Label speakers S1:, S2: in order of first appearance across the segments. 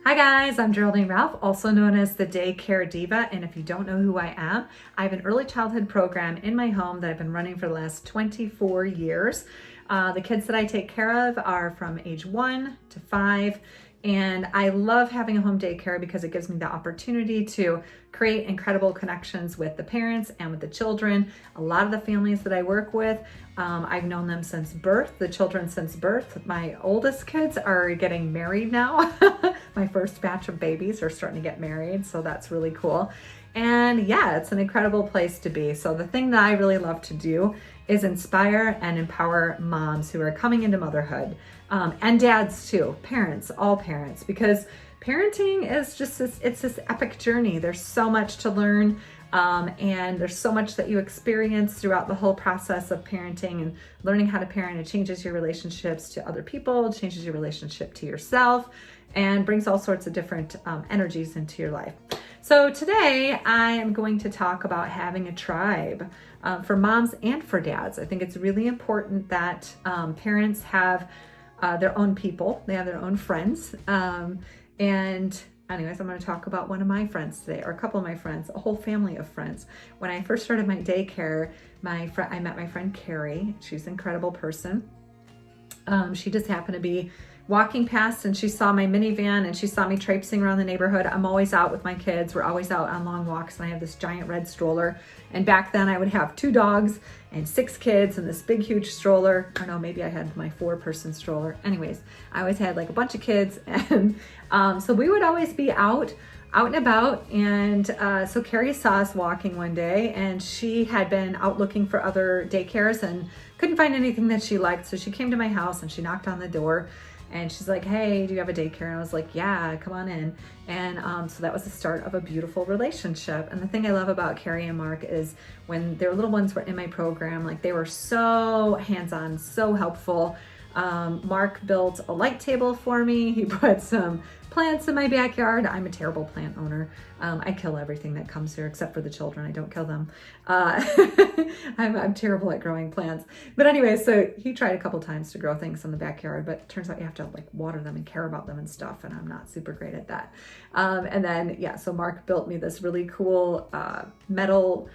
S1: Hi guys, I'm Geraldine Ralph, also known as the Daycare Diva, and if you don't know who I am, I have an early childhood program in my home that I've been running for the last 24 years. The kids that I take care of are from age 1 to 5, and I love having a home daycare because it gives me the opportunity to create incredible connections with the parents and with the children. A lot of the families that I work with, I've known them since birth, the children since birth. My oldest kids are getting married now. My first batch of babies are starting to get married, so that's really cool. And yeah, it's an incredible place to be. So the thing that I really love to do is inspire and empower moms who are coming into motherhood, and dads too, parents, all parents, because parenting is just it's this epic journey. There's so much to learn, and there's so much that you experience throughout the whole process of parenting and learning how to parent. It changes your relationships to other people, it changes your relationship to yourself, and brings all sorts of different energies into your life. So today I am going to talk about having a tribe for moms and for dads. I think it's really important that parents have their own people, they have their own friends. And anyways, I'm going to talk about one of my friends today, or a couple of my friends, a whole family of friends. When I first started my daycare, I met my friend Karey. She's an incredible person. She just happened to be walking past and she saw my minivan and she saw me traipsing around the neighborhood. I'm always out with my kids. We're always out on long walks, and I have this giant red stroller. And back then I would have 2 dogs and 6 kids and this big, huge stroller. Or no, maybe I had my 4-person stroller. Anyways, I always had like a bunch of kids. And so we would always be out and about. And so Karey saw us walking one day, and she had been out looking for other daycares and couldn't find anything that she liked. So she came to my house and she knocked on the door. And she's like, hey, do you have a daycare? And I was like, yeah, come on in. And so that was the start of a beautiful relationship. And the thing I love about Karey and Mark is when their little ones were in my program, like they were so hands-on, so helpful. Mark built a light table for me. He put some plants in my backyard. I'm a terrible plant owner. I kill everything that comes here except for the children. I don't kill them. I'm terrible at growing plants. But anyway, so he tried a couple times to grow things in the backyard, but it turns out you have to like water them and care about them and stuff, and I'm not super great at that. And then, yeah, so Mark built me this really cool metal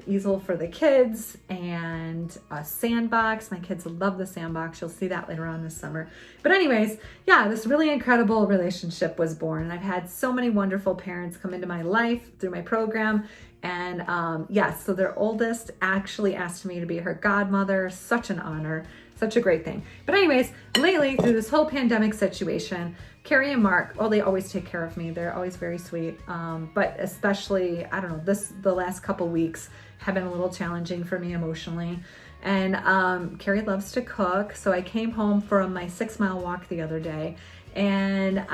S1: easel for the kids and a sandbox. My kids love the sandbox. You'll see that later on this summer. But anyways, yeah, this really incredible relationship was born. And I've had so many wonderful parents come into my life through my program. And yes, so their oldest actually asked me to be her godmother. Such an honor, such a great thing. But anyways, lately through this whole pandemic situation, Karey and Mark, well, they always take care of me. They're always very sweet. But especially, I don't know, the last couple weeks have been a little challenging for me emotionally. And Karey loves to cook. So I came home from my 6-mile walk the other day, and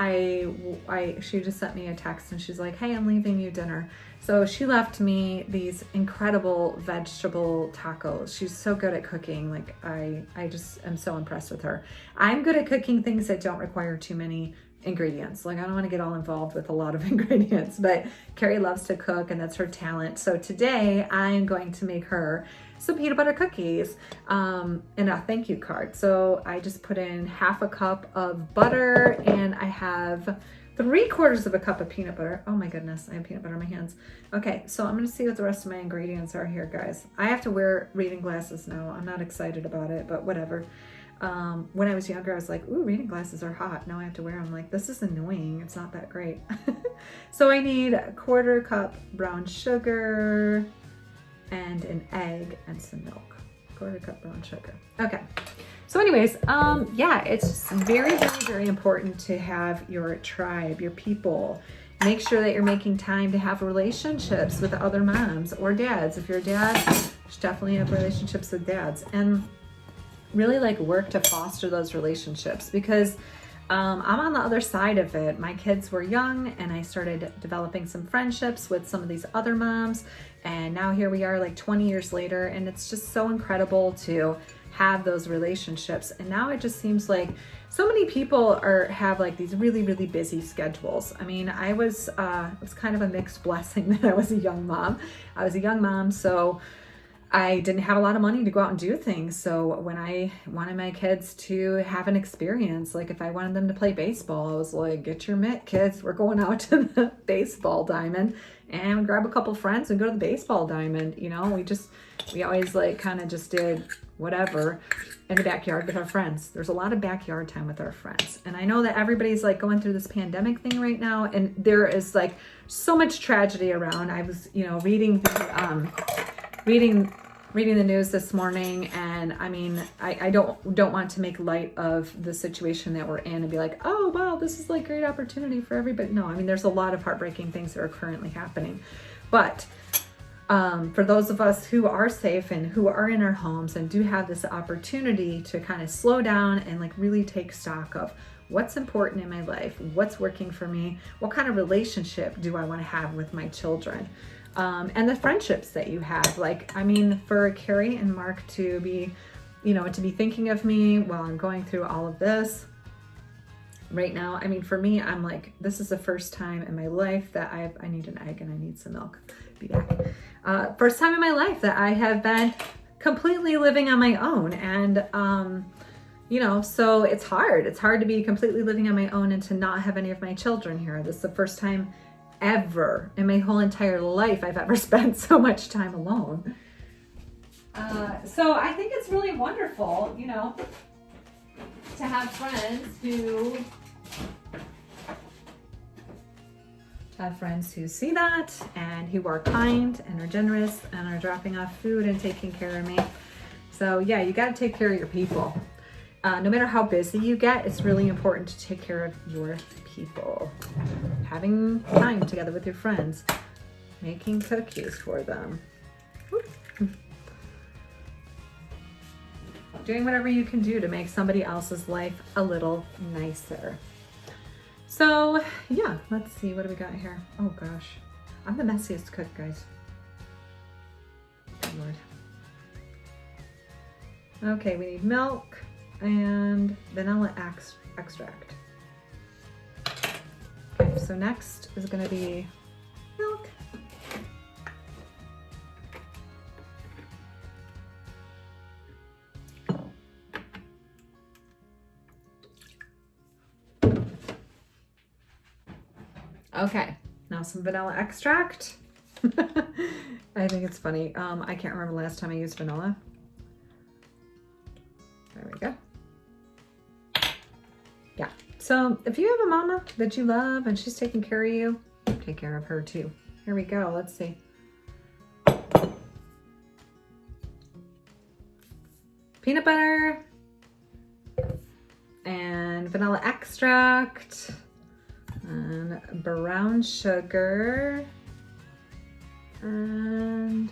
S1: she just sent me a text and she's like, hey, I'm leaving you dinner. So she left me these incredible vegetable tacos. She's so good at cooking. Like I just am so impressed with her. I'm good at cooking things that don't require too many ingredients. Like I don't want to get all involved with a lot of ingredients, but Karey loves to cook and that's her talent. So today I'm going to make her some peanut butter cookies and a thank you card. So I just put in 1/2 cup of butter, and I have 3/4 cup of peanut butter. Oh my goodness, I have peanut butter on my hands. Okay, so I'm gonna see what the rest of my ingredients are here, guys. I have to wear reading glasses now. I'm not excited about it, but whatever. When I was younger, I was like, ooh, reading glasses are hot. Now I have to wear them. Like, this is annoying. It's not that great. So I need 1/4 cup brown sugar and an egg and some milk. 1/4 cup brown sugar. Okay. So anyways, yeah, it's just very, very, very important to have your tribe, your people. Make sure that you're making time to have relationships with other moms or dads. If you're a dad, you should definitely have relationships with dads, and really like work to foster those relationships, because I'm on the other side of it. My kids were young and I started developing some friendships with some of these other moms, and now here we are like 20 years later, and it's just so incredible to have those relationships. And now it just seems like so many people have like these really, really busy schedules. I mean, it was kind of a mixed blessing that I was a young mom. So I didn't have a lot of money to go out and do things. So when I wanted my kids to have an experience, like if I wanted them to play baseball, I was like, get your mitt, kids. We're going out to the baseball diamond and grab a couple friends and go to the baseball diamond. You know, we always like kind of just did whatever in the backyard with our friends. There's a lot of backyard time with our friends. And I know that everybody's like going through this pandemic thing right now. And there is like so much tragedy around. I was, you know, reading the news this morning, and I mean, I don't want to make light of the situation that we're in and be like, oh wow, this is like great opportunity for everybody. No, I mean, there's a lot of heartbreaking things that are currently happening, but for those of us who are safe and who are in our homes and do have this opportunity to kind of slow down and like really take stock of what's important in my life, what's working for me, what kind of relationship do I want to have with my children. And the friendships that you have. Like, I mean, for Karey and Mark to be, you know, to be thinking of me while I'm going through all of this right now. I mean, for me, I'm like, this is the first time in my life that I need an egg and I need some milk. Be back. First time in my life that I have been completely living on my own. And, you know, so it's hard. It's hard to be completely living on my own and to not have any of my children here. This is the first time ever in my whole entire life I've ever spent so much time alone. So I think it's really wonderful, you know, to have friends who see that and who are kind and are generous and are dropping off food and taking care of me. So yeah, you got to take care of your people. No matter how busy you get, it's really important to take care of your people. Having time together with your friends, making cookies for them, doing whatever you can do to make somebody else's life a little nicer. So yeah, let's see, what do we got here? Oh gosh, I'm the messiest cook, guys. Good Lord. Okay, we need milk and vanilla extract. Okay, so next is going to be milk. Okay, now some vanilla extract. I think it's funny. I can't remember the last time I used vanilla. There we go. Yeah, so if you have a mama that you love and she's taking care of you, take care of her too. Here we go, let's see. Peanut butter and vanilla extract and brown sugar and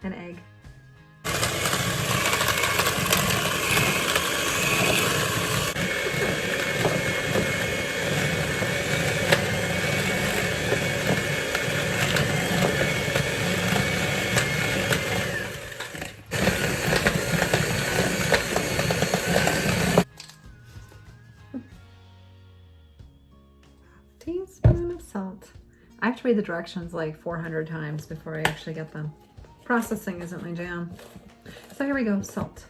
S1: an egg. Teaspoon of salt. I have to read the directions like 400 times before I actually get them. Processing isn't my jam. So here we go, salt.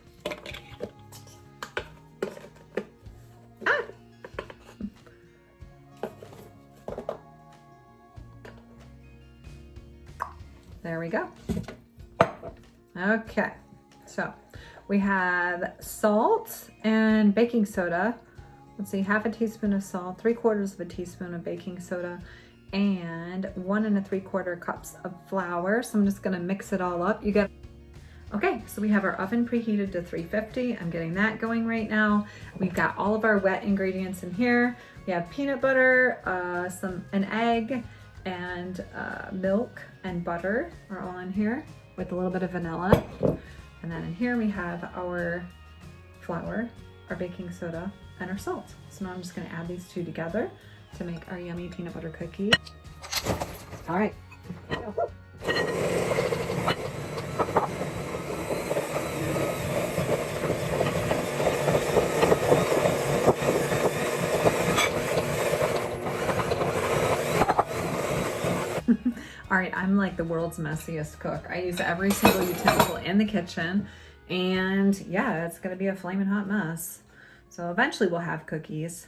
S1: Ah! There we go. Okay, so we have salt and baking soda. Let's see, half a teaspoon of salt, 3/4 of a teaspoon of baking soda, and 1 3/4 cups of flour. So I'm just gonna mix it all up. Okay, so we have our oven preheated to 350. I'm getting that going right now. We've got all of our wet ingredients in here. We have peanut butter, an egg, and milk and butter are all in here with a little bit of vanilla. And then in here we have our flour, our baking soda, and our salt. So now I'm just gonna add these two together to make our yummy peanut butter cookie. All right. All right, I'm like the world's messiest cook. I use every single utensil in the kitchen, and yeah, it's gonna be a flaming hot mess. So eventually we'll have cookies.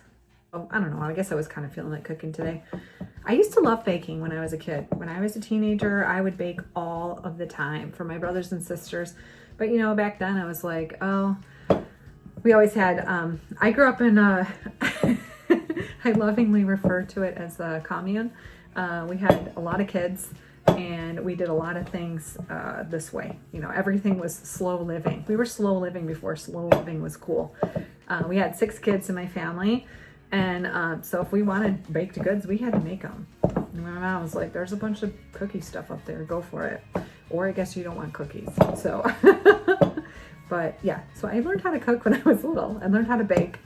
S1: Oh, I don't know, I guess I was kind of feeling like cooking today. I used to love baking when I was a kid. When I was a teenager, I would bake all of the time for my brothers and sisters. But you know, back then I was like, oh, we always had, I grew up in a, I lovingly refer to it as a commune. We had a lot of kids and we did a lot of things this way. You know, everything was slow living. We were slow living before slow living was cool. We had 6 kids in my family. And so if we wanted baked goods, we had to make them. And my mom was like, there's a bunch of cookie stuff up there, go for it. Or I guess you don't want cookies. So, but yeah, so I learned how to cook when I was little. I learned how to bake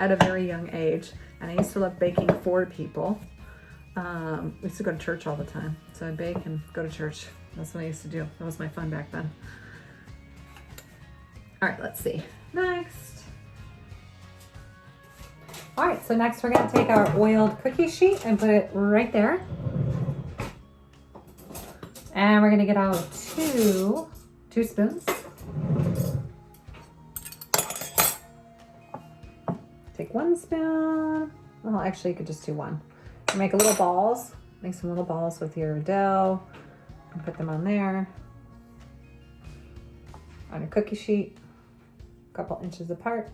S1: at a very young age. And I used to love baking for people. We used to go to church all the time. So I'd bake and go to church. That's what I used to do. That was my fun back then. All right, let's see. Next. All right, so next we're gonna take our oiled cookie sheet and put it right there. And we're gonna get out 2 spoons. Take 1 spoon. Well, actually you could just do 1. Make little balls. Make some little balls with your dough and put them on there. On a cookie sheet, a couple inches apart.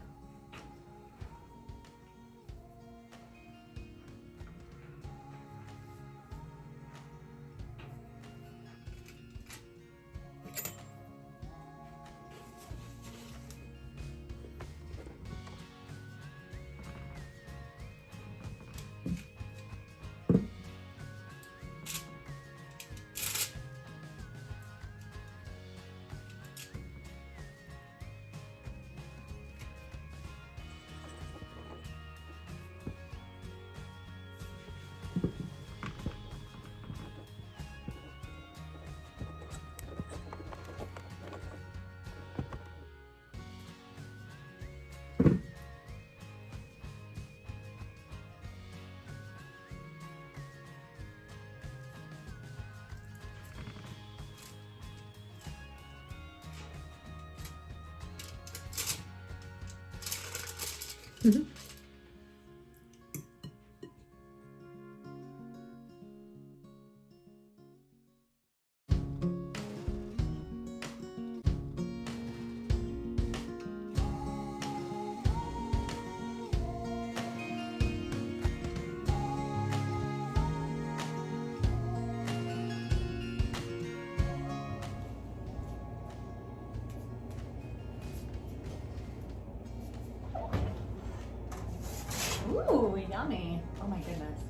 S1: Mm-hmm. Ooh, yummy. Oh my goodness.